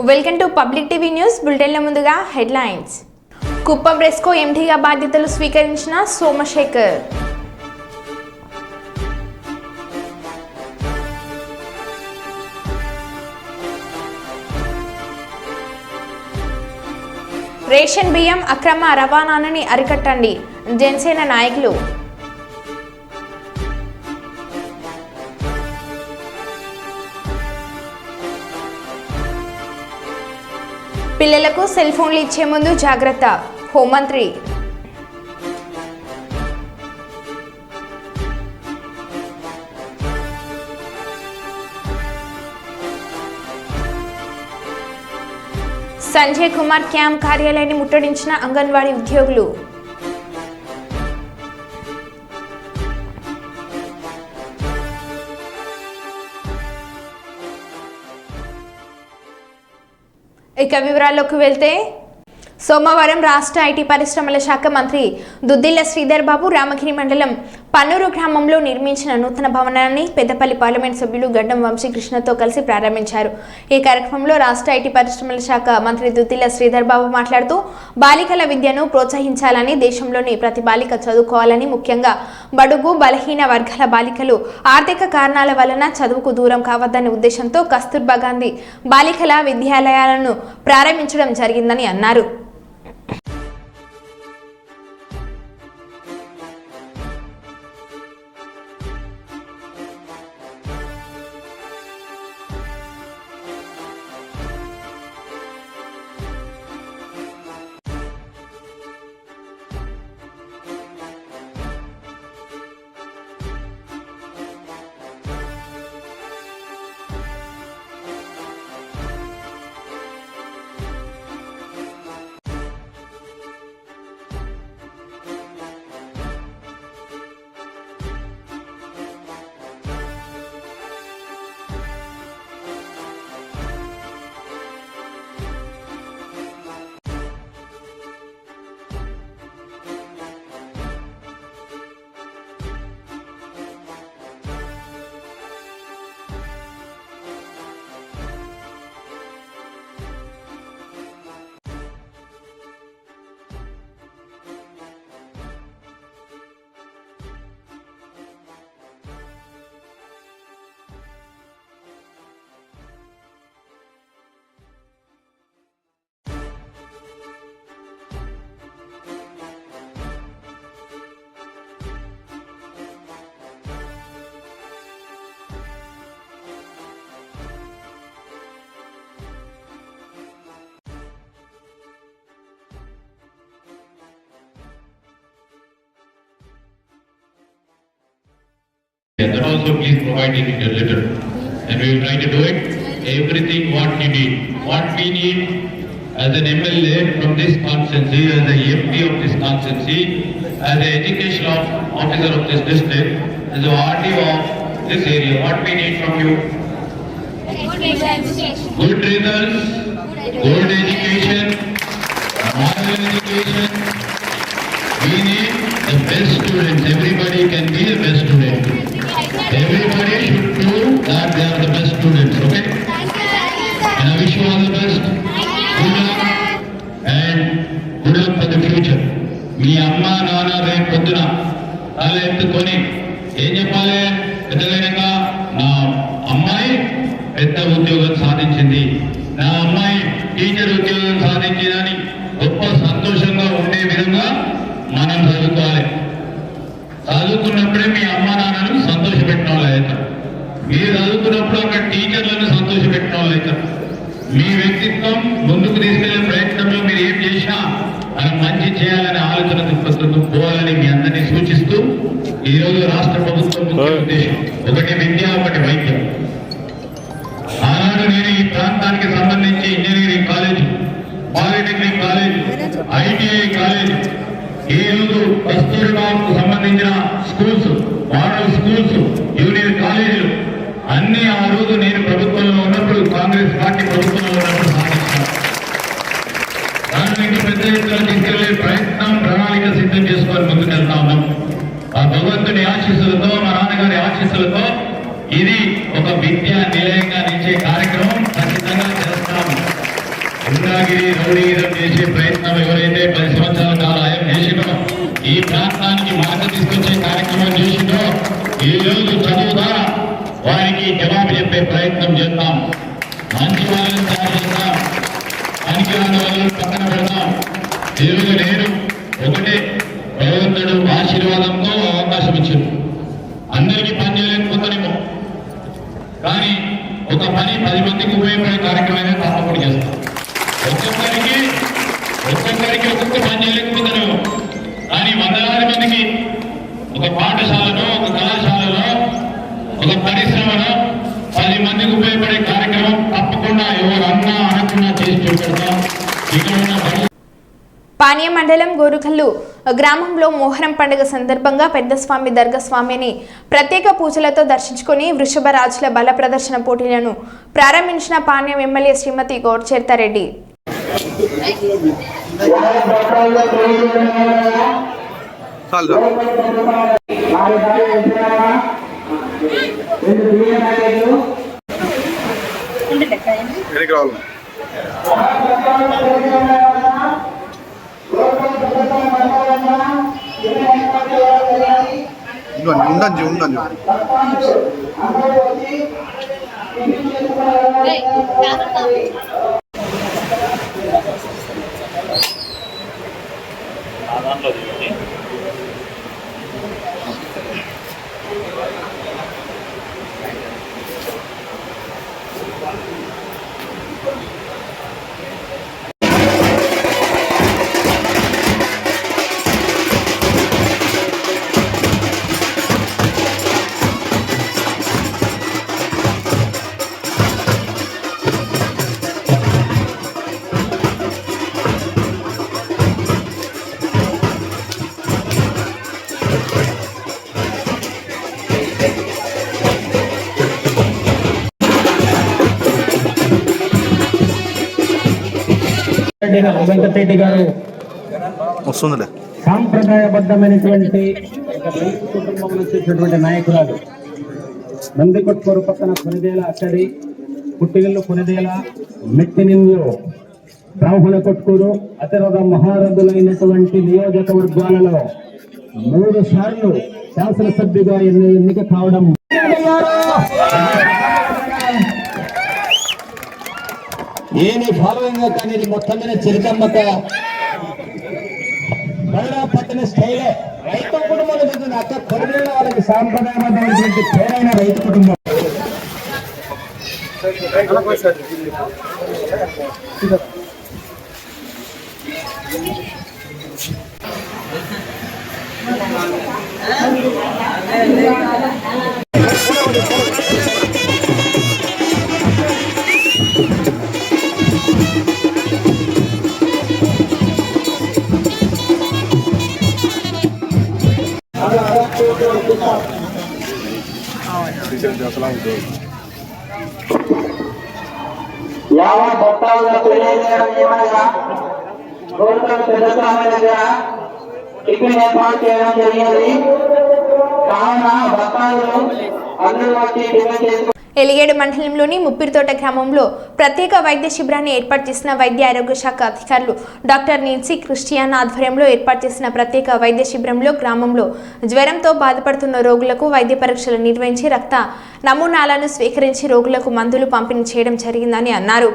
Welcome to public TV news బులెటిన్ల ముందుగా headlines. Kuppam రెస్కో ఎండీగా బాధ్యతలు స్వీకరించిన సోమశేఖర్. రేషన్ బియ్యం అక్రమ రవాణాని అరికట్టండి జనసేన నాయకులు. పిల్లలకు సెల్ ఫోన్లు ఇచ్చే ముందు జాగ్రత్త హోంమంత్రి. సంజయ్ కుమార్ క్యాంప్ కార్యాలయాన్ని ముట్టడించిన అంగన్వాడీ ఉద్యోగులు. ఇక వివరాల్లోకి వెళ్తే సోమవారం రాష్ట్ర ఐటీ పరిశ్రమల శాఖ మంత్రి దుద్దిళ్ల శ్రీధర్ బాబు రామగిరి మండలం పన్నూరు గ్రామంలో నిర్మించిన నూతన భవనాన్ని పెద్దపల్లి పార్లమెంట్ సభ్యులు గడ్డం వంశీకృష్ణతో కలిసి ప్రారంభించారు. ఈ కార్యక్రమంలో రాష్ట్ర ఐటీ పరిశ్రమల శాఖ మంత్రి దుద్దిళ్ల శ్రీధర్ బాబు మాట్లాడుతూ బాలికల విద్యను ప్రోత్సహించాలని, దేశంలోని ప్రతి బాలిక చదువుకోవాలని, ముఖ్యంగా బడుగు బలహీన వర్గాల బాలికలు ఆర్థిక కారణాల వలన చదువుకు దూరం కావద్దనే ఉద్దేశంతో కస్తూర్బా గాంధీ బాలికల విద్యాలయాలను ప్రారంభించడం జరిగిందని అన్నారు. And then also please provide it in your letter, and we will try to do it. Everything what you need, what we need as an MLA from this constituency, as a MP of this constituency, as an educational officer of this district, as a RDO of this area, what we need from you? Good results, good education, moral education. We need the best students. Everybody can be the best student. Everybody should prove that they are the best students, okay? And I wish you all the best. Good luck and good luck for the future. మీ అమ్మ నాన్న రేపు పొద్దున తల ఎత్తుకొని ఏం చెప్పాలి? పెద్దగా నా అమ్మాయి పెద్ద ఉద్యోగం సాధించింది, నా అమ్మాయి టీచర్ ఉద్యోగం సాధించిందని గొప్ప సంతోషంగా ఉండే విధంగా మనం చదువుకోవాలి. చదువుకున్నప్పుడే మీ అమ్మ నాన్నను సంతోషపెట్టిన వాళ్ళు అవుతారు. మీరు చదువుకున్నప్పుడు అక్కడ టీచర్లను సంతోషపెట్టిన వాళ్ళు అవుతారు. మీ వ్యక్తిత్వం ముందుకు తీసుకెళ్లే ప్రయత్నంలో మీరు ఏం చేసినా మనం మంచి చేయాలనే ఆలోచన దృక్పథంతో పోవాలని మీ అందరినీ సూచిస్తూ ఈరోజు రాష్ట్ర ప్రభుత్వం ముఖ్య ఉద్దేశం ఒకటి విద్య, ఒకటి వైద్యం. ఆనాడు నేను ఈ ప్రాంతానికి సంబంధించి engineering college, polytechnic college, ITI college, ఈ రోజు కస్తూర్బాకు సంబంధించిన స్కూల్స్, మోడల్ స్కూల్స్, యూనియన్ కాలేజీలు అన్ని ఆ రోజు నేను ప్రభుత్వంలో ఉన్నప్పుడు, కాంగ్రెస్ పార్టీ ప్రభుత్వంలో ఉన్నప్పుడు సాధించాను. దాన్ని ఇంకా పెద్ద ఎత్తున తీసుకెళ్లే ప్రయత్నం, ప్రణాళిక సిద్ధం చేసుకొని ముందుకెళ్తా ఉన్నాం. ఆ భగవంతుని ఆశీస్సులతో, మా నాన్నగారి ఆశీస్సులతో ఇది ఒక విద్యా నిలయంగా నిలిచే కార్యక్రమం ఖచ్చితంగా చేస్తాము. గూండాగిరి రౌడీగిరం చేసే ప్రయత్నం ఎవరైతే 10 సంవత్సరాల కాలం చేసిండో, ఈ ప్రాంతానికి మార్గం తీసుకొచ్చే కార్యక్రమం చేసిండో, ఈ రోజు చదువుదా వారికి జవాబు చెప్పే ప్రయత్నం చేద్దాం. మంచి వాళ్ళని తయారు చేద్దాం, పనికిరాని వాళ్ళని పక్కన పెడదాం. ఈరోజు నేను ఒకటే, భగవంతుడు ఆశీర్వాదంతో అవకాశం ఇచ్చాడు. అందరికీ పని చేయలేకపోతానేమో, కానీ ఒక పని 10 మందికి ఉపయోగపడే కార్యక్రమాన్ని తప్పకుండా చేస్తాం. ఒక్కొక్కరికి ఒక్కొక్క పని చేయలేకపోతానేమో, కానీ వందలాది మందికి ఒక పాఠశాలలో, ఒక కళాశాలలో, ఒక పరిశ్రమలో 10 మందికి ఉపయోగపడే కార్యక్రమం తప్పకుండా ఎవరు అన్నా అనకుండా చేసి చూపెడతాం. ఇక్కడ ఉన్న పానీయ మండలం గోరుకల్లు గ్రామంలో మొహరం పండుగ సందర్భంగా పెద్ద స్వామి దర్గా స్వామిని ప్రత్యేక పూజలతో దర్శించుకుని వృషభ రాజుల బల ప్రదర్శన పోటీలను ప్రారంభించిన పానీయం ఎమ్మెల్యే శ్రీమతి గౌడ్చేర్తారెడ్డి. ఉండండి వెంకటరెడ్డి గారు వస్తుందిలే. సాంప్రదాయబద్ధమైనటువంటి కుటుంబం వచ్చేటటువంటి నాయకురాలు. నందికొట్కూరు పక్కన కొనిదేల అక్కడి, పుట్టిగల్లు కొనిదేల, మెట్టినిల్లు బ్రాహ్మణ కొట్కూరు అతిరథ మహారథులైనటువంటి నియోజకవర్గాలలో 3 సార్లు శాసనసభ్యుగా ఎన్నిక కావడం. ఏమి ఫాలోయింగ్ కానీ ఇది మొత్తం మీద చరితమ్మక పట్టిన స్టైలే రైతు కుటుంబంలో చదువుతుంది. అక్క కొడుకుల వాళ్ళకి సాంప్రదాయమైనటువంటి పేరైన రైతు కుటుంబం. టిఫిన్ ఏర్పాటు చేయడం జరిగింది. కావున భక్తాలు అందరూ వచ్చి టిఫిన్ చేసుకుంటారు. ఎలిగేడు మండలంలోని ముప్పిరితోట గ్రామంలో ప్రత్యేక వైద్య శిబిరాన్ని ఏర్పాటు చేసిన వైద్య ఆరోగ్య శాఖ అధికారులు డాక్టర్ నిన్సీ క్రిస్టియన్ ఆధ్వర్యంలో ఏర్పాటు చేసిన ప్రత్యేక వైద్య శిబిరంలో గ్రామంలో జ్వరంతో బాధపడుతున్న రోగులకు వైద్య పరీక్షలు నిర్వహించి రక్త నమూనాలను స్వీకరించి రోగులకు మందులు పంపిణీ చేయడం జరిగిందని అన్నారు.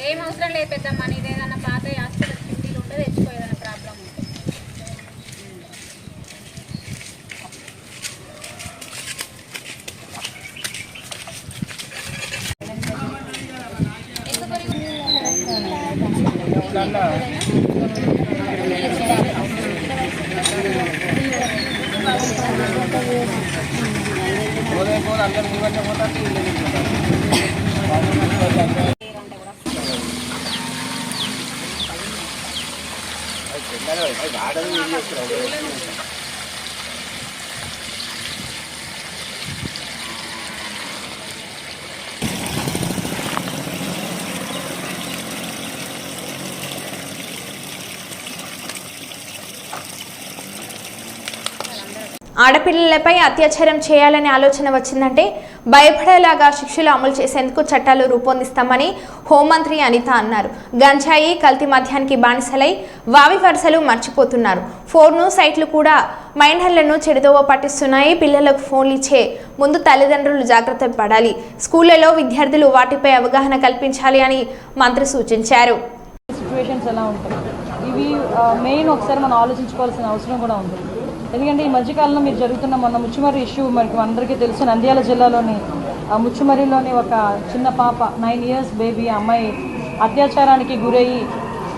ఏం అవసరం లేదు పెద్దమ్మ, నీదేదన్నా పాత హాస్పిటల్ కిందీలు ఉంటే తెచ్చుకో ఏదైనా ప్రాబ్లం ఉంటే. ఆడపిల్లలపై అత్యాచారం చేయాలనే ఆలోచన వచ్చిందంటే భయపడేలాగా శిక్షలు అమలు చేసేందుకు చట్టాలు రూపొందిస్తామని హోంమంత్రి అనిత అన్నారు. గంజాయి కల్తీ మద్యానికి బానిసలై వావి వరుసలు మర్చిపోతున్నారు. ఫోన్ను సైట్లు కూడా మైనర్లను చెడుదోవ పట్టిస్తున్నాయి. పిల్లలకు ఫోన్లు ఇచ్చే ముందు తల్లిదండ్రులు జాగ్రత్త పడాలి. స్కూళ్లలో విద్యార్థులు వాటిపై అవగాహన కల్పించాలి అని మంత్రి సూచించారు. సిచ్యువేషన్స్ ఎలా ఉంటాయి ఇవి మెయిన్ ఒకసారి మనం ఆలోచించుకోవాల్సిన అవసరం కూడా ఉంది. ఎందుకంటే ఈ మధ్యకాలంలో మీరు జరుగుతున్న మొన్న ముచ్చుమర్రి ఇష్యూ మనకి అందరికీ తెలుసు. నంద్యాల జిల్లాలోని ముచ్చుమర్రిలోని ఒక చిన్న పాప 9 years బేబీ అమ్మాయి అత్యాచారానికి గురయ్యి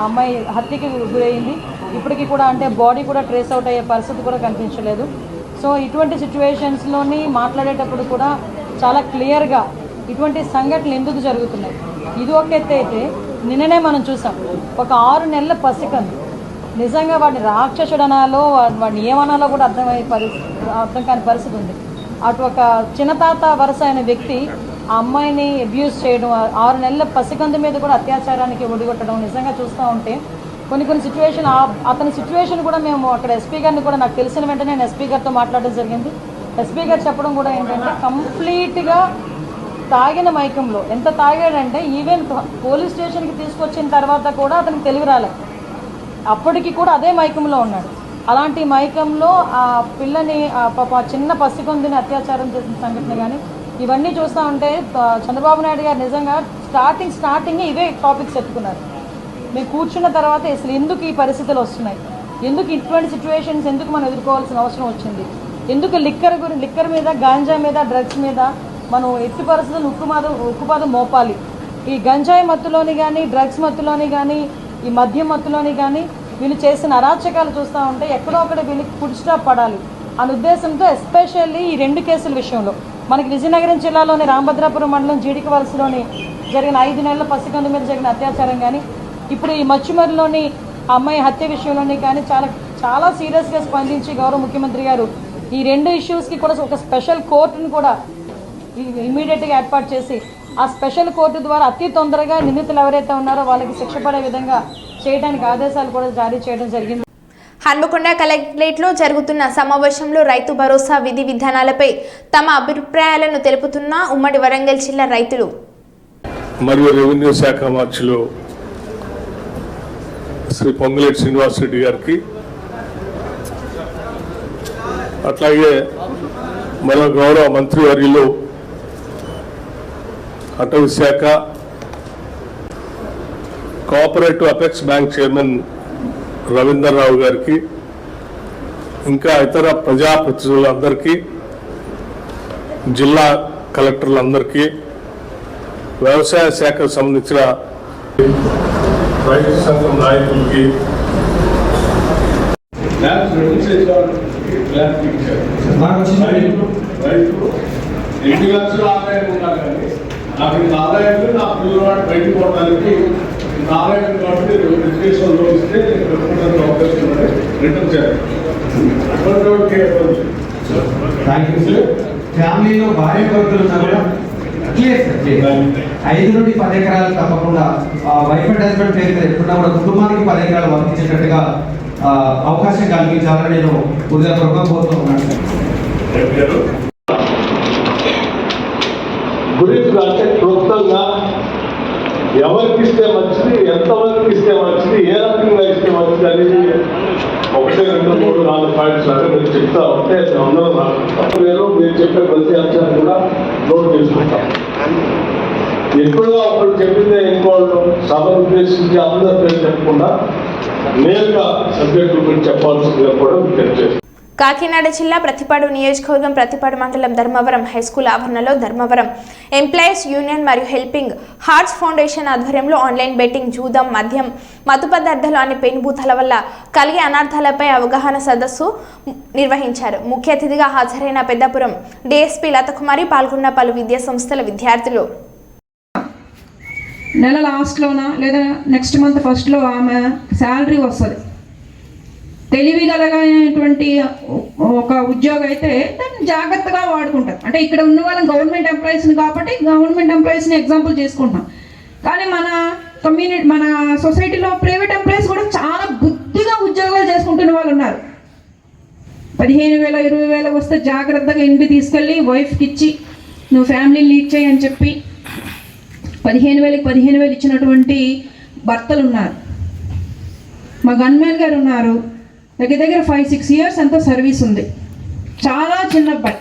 అమ్మాయి హత్యకి గురయ్యింది. ఇప్పటికీ కూడా అంటే బాడీ కూడా ట్రేస్ అవుట్ అయ్యే పరిస్థితి కూడా కనిపించలేదు. సో ఇటువంటి సిచ్యువేషన్స్లోని మాట్లాడేటప్పుడు కూడా చాలా క్లియర్గా ఇటువంటి సంఘటనలు ఎందుకు జరుగుతున్నాయి. ఇది ఒక ఎత్తు అయితే నిన్ననే మనం చూసాం ఒక 6 నెలల పసికందు నిజంగా వాడిని రాక్షసుడనాలో వాడిని ఏమనాలో కూడా అర్థం కాని పరిస్థితి ఉంది. అటు ఒక చిన్నతాత వరుస అయిన వ్యక్తి ఆ అమ్మాయిని అబ్యూస్ చేయడం, 6 నెలల పసికందు మీద కూడా అత్యాచారానికి ఒడిగొట్టడం నిజంగా చూస్తూ ఉంటే కొన్ని సిచ్యువేషన్ అతని సిచ్యువేషన్ కూడా మేము అక్కడ ఎస్పీ గారిని కూడా నాకు తెలిసిన వెంటనే నేను ఎస్పీ గారితో మాట్లాడడం జరిగింది. ఎస్పీ గారు చెప్పడం కూడా ఏంటంటే కంప్లీట్గా తాగిన మైకంలో ఎంత తాగాడంటే ఈవెన్ పోలీస్ స్టేషన్కి తీసుకొచ్చిన తర్వాత కూడా అతనికి తెలివి రాలేదు. అప్పటికి కూడా అదే మైకంలో ఉన్నాడు. అలాంటి మైకంలో ఆ పిల్లని చిన్న పసికొందిని అత్యాచారం చేసిన సంఘటన కానీ ఇవన్నీ చూస్తూ ఉంటే చంద్రబాబు నాయుడు గారు నిజంగా స్టార్టింగ్ ఇవే టాపిక్స్ ఎత్తుకున్నారు. మేము కూర్చున్న తర్వాత అసలు ఎందుకు ఈ పరిస్థితులు వస్తున్నాయి, ఎందుకు ఇటువంటి సిచ్యువేషన్స్ ఎందుకు మనం ఎదుర్కోవాల్సిన అవసరం వచ్చింది, ఎందుకు లిక్కర్ మీద గాంజా మీద డ్రగ్స్ మీద మనం ఎట్టి పరిస్థితులు ఉక్కుపాదం మోపాలి. ఈ గంజాయి మత్తులోని కానీ డ్రగ్స్ మత్తులోని కానీ ఈ మద్యం మత్తులోని కానీ వీళ్ళు చేసిన అరాచకాలు చూస్తూ ఉంటే ఎక్కడో ఒకటి వీళ్ళకి ఫుడ్ స్టాప్ పడాలి అనే ఉద్దేశంతో ఎస్పెషల్లీ ఈ 2 కేసుల విషయంలో మనకి విజయనగరం జిల్లాలోని రామభద్రాపురం మండలం జీడిక వలసలోని జరిగిన 5 నెలల పసికందు మీద జరిగిన అత్యాచారం కానీ ఇప్పుడు ఈ మచ్చుమరిలోని అమ్మాయి హత్య విషయంలోని కానీ చాలా సీరియస్గా స్పందించి గౌరవ ముఖ్యమంత్రి గారు ఈ 2 ఇష్యూస్కి కూడా ఒక స్పెషల్ కోర్టును కూడా ఇమీడియట్గా ఏర్పాటు చేసి ఆ స్పెషల్ కోర్టు ద్వారా అతి తొందరగా నిందితులు ఎవరైతే ఉన్నారో వాళ్ళకి శిక్ష పడే విధంగా చేయడానికి ఆదేశాలు కూడా జారీ చేయడం జరిగింది. హన్మకొండ కలెక్టరేట్లో జరుగుతున్న సమావేశంలో రైతు భరోసా విధి విధానాలపై తమ అభిప్రాయాలను తెలుపుతున్న ఉమ్మడి వరంగల్ జిల్లా రైతులు మరియు రెవెన్యూ శాఖ మార్చిలో శ్రీ పొంగులేటి శ్రీనివాసరెడ్డి గారికి, అట్లాగే మరో గౌరవ మంత్రివర్యులు అటవీ శాఖ cooperative apex bank chairman Ravinder Rao గారికి, ఇంకా ఇతర ప్రజాప్రతినిధులందరికీ, జిల్లా కలెక్టర్లందరికీ, వ్యవసాయ శాఖకు సంబంధించిన రైతు సంఘం నాయకులకి, రైతు 8 లక్షల ఆదాయం ఉన్నా కానీ నాకు ఇంత ఆదాయం నా పిల్లవాడు బయటకు పోవడానికి ఇంత ఆదాయం కాబట్టి ఎడ్యుకేషన్ లోన్ ఇస్తే అవకాశం రిటర్న్ చేయాలి. ఫ్యామిలీలో భార్య భర్తలు ఉన్నా కూడా క్లియర్ సార్ 5 నుండి 10 ఎకరాలు తప్పకుండా వైఫ్ అండ్ హస్బెండ్ పేరు మీద ఎప్పుడన్నా కూడా కుటుంబానికి 10 ఎకరాలు వర్తించేటట్టుగా అవకాశం కల్పించాలని నేను హృదయపూర్వకంగా కోరుతూ ఉన్నాను. గురించి అంటే క్లుప్తంగా ఎవరికి ఇస్తే మంచిది, ఎంతవరకు ఇస్తే మంచిది, ఏ రకంగా ఇస్తే మంచిది అనేది 1, 2, 3, 4 పాయింట్స్ లాగా మీరు చెప్తా ఉంటే అందరూ నేను మీరు చెప్పే ప్రతి అంశాన్ని కూడా నోట్ చేసుకుంటాం. ఎక్కువగా ఒకరు చెప్పిందే ఇంకోళ్ళు సభను ఉద్దేశించి అందరి పేరు చెప్పకుండా నేరుగా సబ్జెక్టుల గురించి చెప్పాల్సిందిగా కూడా మీకు తెలియజేస్తాం. కాకినాడ జిల్లా ప్రతిపాడు నియోజకవర్గం ప్రతిపాడు మండలం ధర్మవరం హైస్కూల్ ఆవరణలో ధర్మవరం ఎంప్లాయీస్ యూనియన్ మరియు హెల్పింగ్ హార్ట్స్ ఫౌండేషన్ ఆధ్వర్యంలో ఆన్లైన్ బెట్టింగ్, జూదం, మద్యం, మత్తు పదార్థాలు అనే పెనుభూతాల వల్ల కలిగే అనర్థాలపై అవగాహన సదస్సు నిర్వహించారు. ముఖ్య అతిథిగా హాజరైన పెద్దాపురం డిఎస్పీ లతకుమారి పాల్గొన్న పలు విద్యా సంస్థల విద్యార్థులు నెల లాస్ట్లోనా లేదా నెక్స్ట్ మంత్ ఫస్ట్లో ఆమె శాలరీ వస్తుంది. తెలివిగలగైనటువంటి ఒక ఉద్యోగం అయితే దాన్ని జాగ్రత్తగా వాడుకుంటారు. అంటే ఇక్కడ ఉన్న వాళ్ళని గవర్నమెంట్ ఎంప్లాయీస్ని కాబట్టి గవర్నమెంట్ ఎంప్లాయీస్ని ఎగ్జాంపుల్ చేసుకుంటున్నాం. కానీ మన కమ్యూనిటీ, మన సొసైటీలో ప్రైవేట్ ఎంప్లాయీస్ కూడా చాలా బుద్ధిగా ఉద్యోగాలు చేసుకుంటున్న వాళ్ళు ఉన్నారు. 15,000 20,000 వస్తే జాగ్రత్తగా ఇంటికి తీసుకెళ్ళి వైఫ్కి ఇచ్చి నువ్వు ఫ్యామిలీ లీడ్ చేయి అని చెప్పి 15,000 ఇచ్చినటువంటి భర్తలు ఉన్నారు. మా గన్మ్యాన్ గారు ఉన్నారు, దగ్గర 5-6 years అంతా సర్వీస్ ఉంది. చాలా చిన్న అబ్బాయి,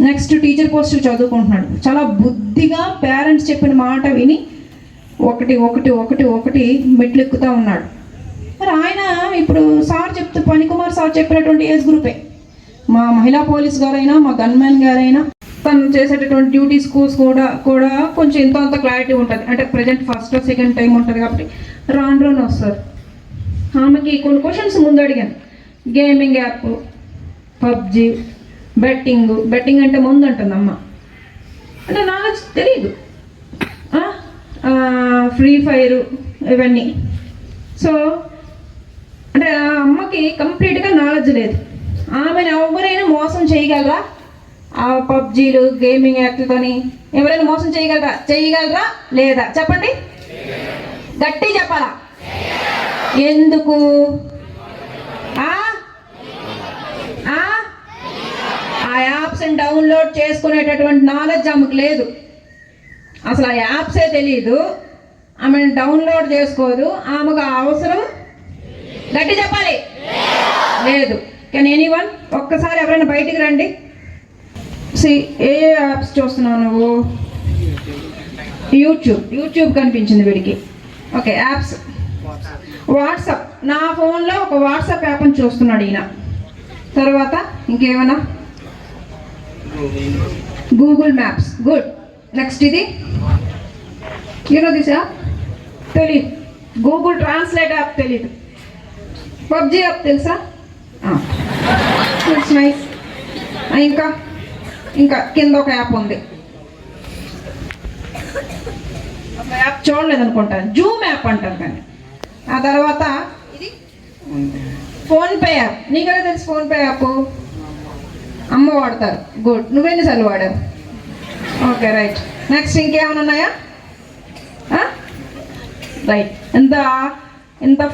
నెక్స్ట్ టీచర్ పోస్ట్ చదువుకుంటున్నాడు. చాలా బుద్ధిగా పేరెంట్స్ చెప్పిన మాట విని ఒకటి మెట్లు ఎక్కుతూ ఉన్నాడు. మరి ఆయన ఇప్పుడు పనికుమార్ సార్ చెప్పినటువంటి ఏజ్ గ్రూపే. మా మహిళా పోలీస్ గారైనా, మా గన్మ్యాన్ గారైనా తను చేసేటటువంటి డ్యూటీస్ కూడా కొంచెం ఎంతో అంత క్లారిటీ ఉంటుంది. అంటే ప్రజెంట్ ఫస్ట్ సెకండ్ టైం ఉంటుంది కాబట్టి రాను వస్తారు. ఆమెకి కొన్ని క్వశ్చన్స్ ముందు అడిగాను. గేమింగ్ యాప్, పబ్జి, బెట్టింగ్ అంటే ముందు అంటుంది అమ్మ. అంటే నాలెడ్జ్ తెలియదు. ఫ్రీ ఫైర్ ఇవన్నీ. సో అంటే ఆ అమ్మకి కంప్లీట్గా నాలెడ్జ్ లేదు. ఆమెను ఎవరైనా మోసం చేయగలరా? ఆ పబ్జీలు, గేమింగ్ యాప్లతోని ఎవరైనా మోసం చేయగలరా లేదా? చెప్పండి, గట్టి చెప్పాలా? ఎందుకు? ఆ యాప్స్ని డౌన్లోడ్ చేసుకునేటటువంటి నాలెడ్జ్ ఆమెకు లేదు. అసలు ఆ యాప్సే తెలియదు, ఆమెను డౌన్లోడ్ చేసుకోదు. ఆమెకు అవసరం, గట్టి చెప్పాలి, లేదు. కెన్ ఎనీవన్ ఒక్కసారి ఎవరైనా బయటికి రండి. ఏ యాప్స్ చూస్తున్నావు నువ్వు? యూట్యూబ్ కనిపించింది వీడికి. Okay, apps. వాట్సాప్, నా ఫోన్లో ఒక వాట్సాప్ యాప్ని చూస్తున్నాడు ఈయన. తర్వాత ఇంకేమైనా? Google maps, good. నెక్స్ట్ ఇది దిస్ యాప్ తెలీదు. గూగుల్ ట్రాన్స్లేట్ యాప్ తెలీదు. పబ్జీ యాప్ తెలుసా? It's nice. ఇంకా కింద ఒక యాప్ ఉంది, యాప్ చూడలేదు అనుకుంటా, జూమ్ యాప్ అంటారు. కానీ ఆ తర్వాత ఇది ఫోన్పే యాప్. నీకనే తెలుసు ఫోన్పే యాప్? అమ్మ వాడతారు, గుడ్. నువ్వెన్నిసార్లు వాడావు? Okay, right. నెక్స్ట్ ఇంకేమైనా ఉన్నాయా? రైట్. ఇంత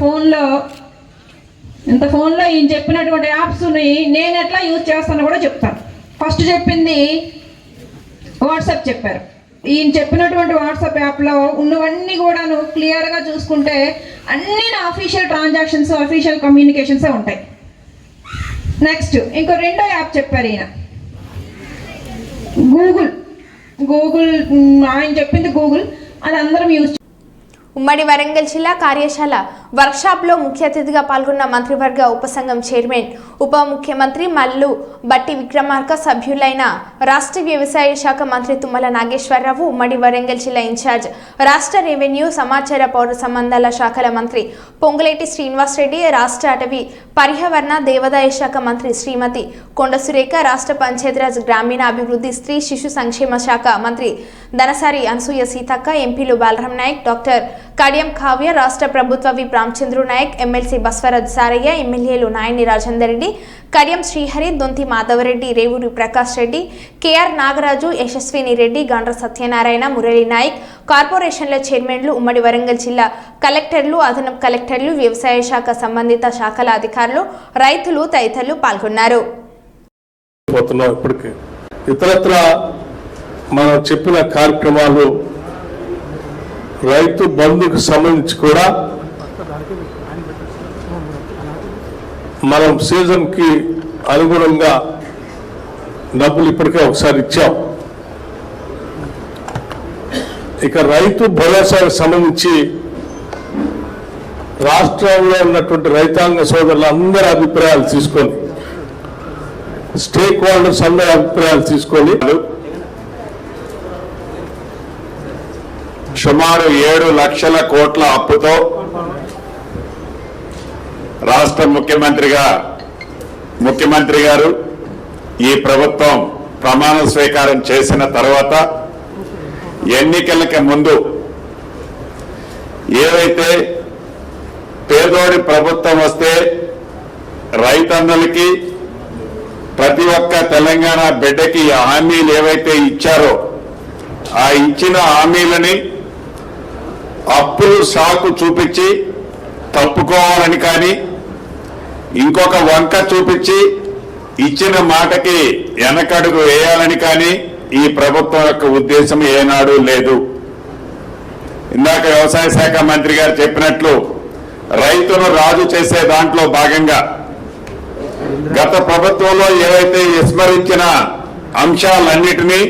ఫోన్లో ఈయన చెప్పినటువంటి యాప్స్ని నేను ఎట్లా యూజ్ చేస్తానో కూడా చెప్తాను. ఫస్ట్ చెప్పింది వాట్సాప్ చెప్పారు. ఈయన చెప్పినటువంటి వాట్సాప్ యాప్లో ఉన్నవన్నీ కూడాను క్లియర్గా చూసుకుంటే అన్నీ నా అఫీషియల్ ట్రాన్సాక్షన్స్, అఫీషియల్ కమ్యూనికేషన్సే ఉంటాయి. నెక్స్ట్ ఇంకో రెండో యాప్ చెప్పారు ఈయన, గూగుల్. ఆయన చెప్పింది గూగుల్, అది అందరం యూజ్. ఉమ్మడి వరంగల్ జిల్లా కార్యశాల వర్క్షాప్లో ముఖ్య అతిథిగా పాల్గొన్న మంత్రివర్గ ఉపసంఘం చైర్మన్, ఉప ముఖ్యమంత్రి మల్లు బట్టి విక్రమార్క, సభ్యులైన రాష్ట్ర వ్యవసాయ శాఖ మంత్రి తుమ్మల నాగేశ్వరరావు, ఉమ్మడి వరంగల్ జిల్లా ఇన్ఛార్జ్ రాష్ట్ర రెవెన్యూ, సమాచార, పౌర సంబంధాల శాఖల మంత్రి పొంగులేటి శ్రీనివాసరెడ్డి, రాష్ట్ర అటవీ, పర్యావరణ, దేవాదాయ శాఖ మంత్రి శ్రీమతి కొండ సురేఖ, రాష్ట్ర పంచాయతీరాజ్, గ్రామీణ అభివృద్ధి, స్త్రీ శిశు సంక్షేమ శాఖ మంత్రి ధనసారి అనసూయ సీతక్క, ఎంపీలు బాలరాం నాయక్, డాక్టర్ కడియం కావ్య, రాష్ట్ర ప్రభుత్వ విప్ రామచంద్రు నాయక్, ఎమ్మెల్సీ బస్వరాజ్ సారయ్య, ఎమ్మెల్యేలు నాయని రాజేందర్ రెడ్డి, కడియం శ్రీహరి, దొంతి మాధవరెడ్డి, రేవూరి ప్రకాష్ రెడ్డి, కేఆర్ నాగరాజు, యశస్విని రెడ్డి, గండ్ర సత్యనారాయణ, మురళీ నాయక్, కార్పొరేషన్ల చైర్మన్లు, ఉమ్మడి వరంగల్ జిల్లా కలెక్టర్లు, అదనపు కలెక్టర్లు, వ్యవసాయ శాఖ సంబంధిత శాఖల అధికారులు, రైతులు తదితరులు పాల్గొన్నారు. ఇతరత్ర మనం చెప్పిన కార్యక్రమాలు, రైతు బంధుకు సంబంధించి కూడా మనం సీజన్కి అనుగుణంగా డబ్బులు ఇప్పటికే ఒకసారి ఇచ్చాం. ఇక రైతు భరోసాకు సంబంధించి రాష్ట్రంలో ఉన్నటువంటి రైతాంగ సోదరులందరి అభిప్రాయాలు తీసుకొని, స్టేక్ హోల్డర్స్ అందరి అభిప్రాయాలు తీసుకొని సుమారు 7 లక్షల కోట్ల అప్పుతో రాష్ట్ర ముఖ్యమంత్రి గారు ఈ ప్రభుత్వం ప్రమాణ స్వీకారం చేసిన తర్వాత ఎన్నికలకి ముందు ఏవైతే పేదోడి ప్రభుత్వం వస్తే రైతన్నలకి ప్రతి ఒక్క తెలంగాణ బిడ్డకి హామీలు ఏవైతే ఇచ్చారో ఆ ఇచ్చిన హామీలని అప్పులు సాకు చూపించి తప్పుకోవాలని కానీ ఇంకొక వంక చూపించి ఇచ్చిన మాటకి వెనకడుగు వేయాలని కానీ ఈ ప్రభుత్వం యొక్క ఉద్దేశం ఏనాడు లేదు. ఇందాక వ్యవసాయ శాఖ మంత్రి గారు చెప్పినట్లు రైతును రాజు చేసే దాంట్లో భాగంగా గత ప్రభుత్వంలో ఏవైతే విస్మరించిన అంశాలన్నిటినీ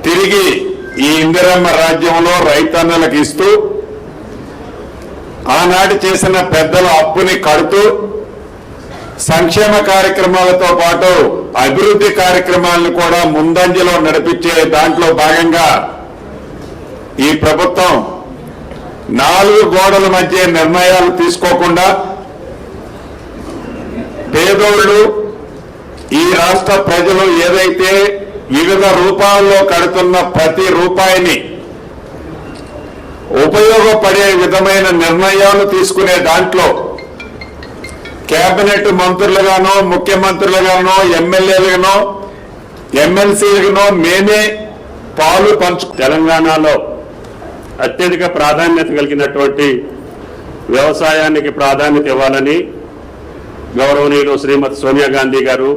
తిరిగి ఈ ఇందిరమ్మ రాజ్యంలో రైతన్నలకు ఇస్తూ ఆనాడు చేసిన పెద్దల అప్పుని కడుతూ సంక్షేమ కార్యక్రమాలతో పాటు అభివృద్ధి కార్యక్రమాలను కూడా ముందంజలో నడిపించే దాంట్లో భాగంగా ఈ ప్రభుత్వం 4 గోడల మధ్య నిర్ణయాలు తీసుకోకుండా పేదోళ్ళు ఈ రాష్ట్ర ప్రజలు ఏదైతే వివిధ రూపాల్లో కడుతున్న ప్రతి రూపాయిని ఉపయోగపడే విధమైన నిర్ణయాలు తీసుకునే దాంట్లో కేబినెట్ మంత్రులుగానో ముఖ్యమంత్రులుగానో ఎమ్మెల్యేలుగానో ఎమ్మెల్సీలుగానో మేమే పాలు తెలంగాణలో అత్యధిక ప్రాధాన్యత కలిగినటువంటి వ్యవసాయానికి ప్రాధాన్యత ఇవ్వాలని గౌరవనీయులు శ్రీమతి సోనియా గాంధీ గారు,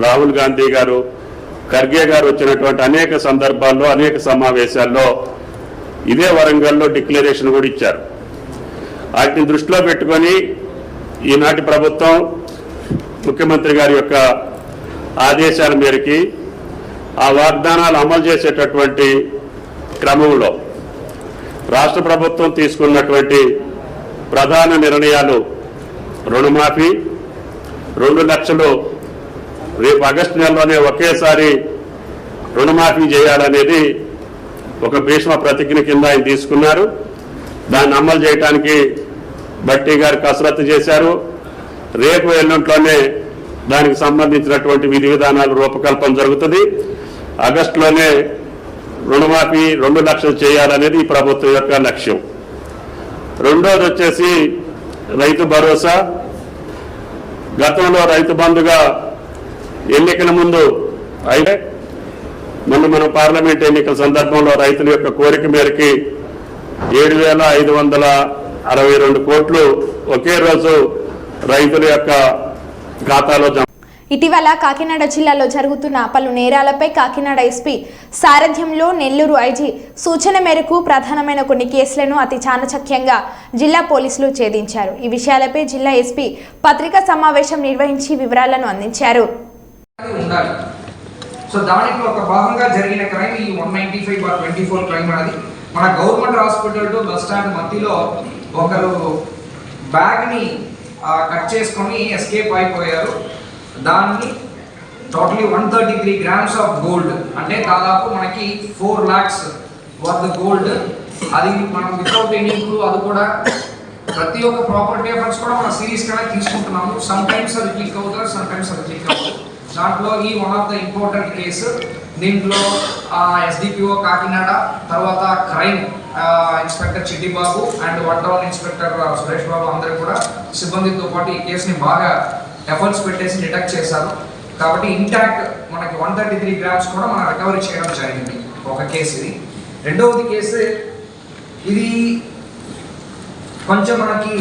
రాహుల్ గాంధీ గారు, ఖర్గే గారు వచ్చినటువంటి అనేక సందర్భాల్లో అనేక సమావేశాల్లో ఇదే వరంగల్లో డిక్లరేషన్ కూడా ఇచ్చారు. వాటిని దృష్టిలో పెట్టుకొని ఈనాటి ప్రభుత్వం ముఖ్యమంత్రి గారి యొక్క ఆదేశాల మేరకి ఆ వాగ్దానాలు అమలు చేసేటటువంటి క్రమంలో రాష్ట్ర ప్రభుత్వం తీసుకున్నటువంటి ప్రధాన నిర్ణయాలు రుణమాఫీ 2 లక్షలు రేపు ఆగస్టు నెలలోనే ఒకేసారి రుణమాఫీ చేయాలనేది ఒక భీష్మ ప్రతిజ్ఞ కింద ఆయన తీసుకున్నారు. దాన్ని అమలు చేయడానికి భట్టి గారు కసరత్తు చేశారు. రేపు ఎల్లుంట్లోనే దానికి సంబంధించినటువంటి విధి విధానాలు రూపకల్పన జరుగుతుంది. ఆగస్టులోనే రుణమాఫీ 2 లక్షలు చేయాలనేది ఈ ప్రభుత్వం యొక్క లక్ష్యం. రెండోది వచ్చేసి రైతు భరోసా. గతంలో రైతు బంధుగా ఎన్నికల ముందు అయితే మనం పార్లమెంట్ ఎన్నికల సందర్భంలో రైతుల యొక్క కోరిక మేరకి 7,562 కోట్లు ఒకే రోజు రైతుల యొక్క ఖాతాలో జమ. ఇటీవల కాకినాడ జిల్లాలో జరుగుతున్న పలు నేరాలపై కాకినాడ ఎస్పీ సారథ్యంలో నెల్లూరు ఐజీ సూచన మేరకు ప్రధానమైన కొన్ని కేసులను అతి చాకచక్యంగా జిల్లా పోలీసులు ఛేదించారు. ఈ విషయాలపై జిల్లా ఎస్పీ పత్రికా సమావేశం నిర్వహించి వివరాలను అందించారు. సో దాంట్లో ఒక భాగంగా జరిగిన క్రైమ్ ఈ 195/24 క్రైమ్ అనేది మన government hospital to bus stand మధ్యలో ఒకరు బ్యాగ్ని కట్ చేసుకొని ఎస్కేప్ అయిపోయారు. దాన్ని టోటలీ 133 grams ఆఫ్ గోల్డ్, అంటే దాదాపు మనకి 4 lakhs వర్త్ గోల్డ్. అది మనం వితౌట్ ఎనీ క్లూ, అది కూడా ప్రతి ఒక్క ప్రాపర్టీ అఫెన్స్ కూడా మనం సీరియస్గానే తీసుకుంటున్నాము. సమ్ టైమ్స్ అది క్లిక్ అవుతారు, సమ్ టైమ్స్ అది క్లిక్ అవుతుంది. దాంట్లో ఈ one of the important case. దీంట్లో ఎస్డిపిఓ కాకినాడ, తర్వాత crime inspector Chittibabu and 1 town inspector Suresh Babu అందరూ కూడా సిబ్బందితో పాటు ఈ కేసుని బాగా ఎఫర్ట్స్ పెట్టేసి డిటెక్ట్ చేశారు. కాబట్టి ఇంటాక్ట్ మనకి 133 grams కూడా మనం రికవరీ చేయడం జరిగింది. ఒక కేసు ఇది. రెండవది కేసు ఇది కొంచెం మనకి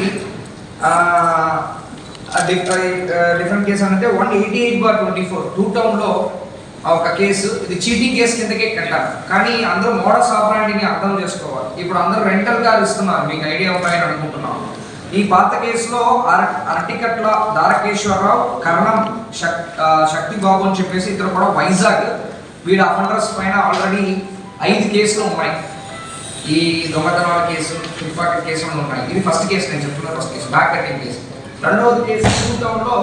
డిఫరెంట్ కేసు అంటే 188/24 టూ టౌన్లో ఒక కేసు. ఇది చీటింగ్ కేసు కిందకే కట్టారు. కానీ అందరూ మోడస్ ఆపరాండిని అర్థం చేసుకోవాలి. ఇప్పుడు అందరూ రెంటల్ కార్ ఇస్తున్నారు, మీకు ఐడియా ఉంటాయని అనుకుంటున్నాను. ఈ పాత కేసులో అరటికట్ల దారకేశ్వరరావు, కరణం శక్తి బాబు అని చెప్పేసి ఇద్దరు కూడా వైజాగ్, వీళ్ళ అఫెండర్స్ పైన ఆల్రెడీ 5 కేసులు ఉన్నాయి. ఈ దొంగతనాల కేసు, పిక్పాకెట్ కేసులు ఉన్నాయి. ఇది ఫస్ట్ కేసు, నేను చెప్తున్నా first case, back cutting case. రెండవది కేసు టూ టౌన్లో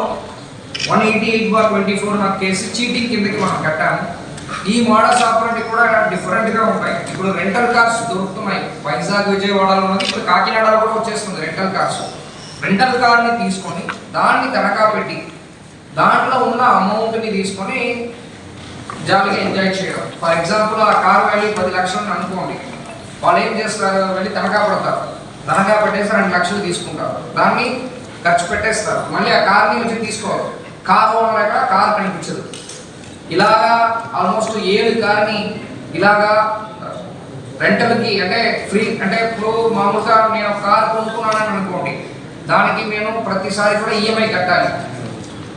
188/24 నాకు కేసు చీటింగ్ కిందకి మనం కట్టాము. ఈ మోడల్స్ ఆపరేటి కూడా డిఫరెంట్గా ఉంటాయి. ఇప్పుడు రెంటల్ కార్స్ దొరుకుతున్నాయి వైజాగ్, విజయవాడలో ఉన్నది, ఇప్పుడు కాకినాడలో కూడా వచ్చేస్తుంది రెంటల్ కార్స్. రెంటల్ కార్ని తీసుకొని దాన్ని తనఖా పెట్టి దాంట్లో ఉన్న అమౌంట్ని తీసుకొని జాలీగా ఎంజాయ్ చేయడం. ఫర్ ఎగ్జాంపుల్ ఆ కార్ వాల్యూ 10 లక్షలు అనుకోండి. వాళ్ళు ఏం చేస్తారు, వెళ్ళి తనఖా పెడతారు. తనఖా పెట్టేసి 2 లక్షలు తీసుకుంటారు. దాన్ని ఖర్చు పెట్టేస్తారు, మళ్ళీ ఆ కార్ని వచ్చి తీసుకోవాలి. కార్ ఓనర్ కార్ కనిపించదు. ఇలాగా ఆల్మోస్ట్ 7 కార్ని ఇలాగా రెంటల్కి అంటే ఫ్రీ, అంటే ఇప్పుడు మామూలుగా నేను ఒక కార్ కొనుక్కున్నానని అనుకోండి, దానికి నేను ప్రతిసారి కూడా ఈఎంఐ కట్టాలి.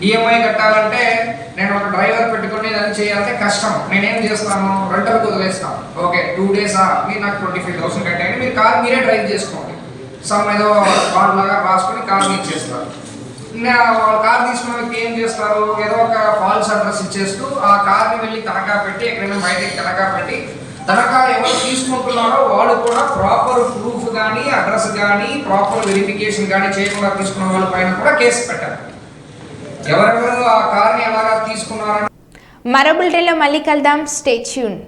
ఈఎంఐ కట్టాలంటే నేను ఒక డ్రైవర్ పెట్టుకుని దాన్ని చేయాలంటే కష్టం. నేనేం చేస్తాను, రెంటల్కి వదిలేస్తాను. ఓకే 2 డేసా మీరు నాకు 25,000 కట్టండి, మీరు కార్ మీరే డ్రైవ్ చేసుకోండి. ఏదో కార్ లాగా రాసుకొని కార్ ఇచ్చేస్తారు. కార్ తీసుకున్న వ్యక్తి ఏం చేస్తారు, ఏదో ఒక ఫాల్స్ అడ్రస్ ఇచ్చేస్తూ ఆ కార్ని వెళ్ళి తనఖా పెట్టి ఎక్కడైనా బయటకి తనఖా పెట్టి తనఖా ఎవరు తీసుకుంటున్నారో వాళ్ళు కూడా ప్రాపర్ ప్రూఫ్ కానీ అడ్రస్ కానీ ప్రాపర్ వెరిఫికేషన్ కానీ చేయకుండా తీసుకున్న వాళ్ళ పైన కూడా కేసు పెట్టారు. ఎవరెవరు ఆ కార్ని ఎలాగా తీసుకున్నారని మరో బులెటిన్లో మళ్ళీ కలుద్దాం. Stay tune.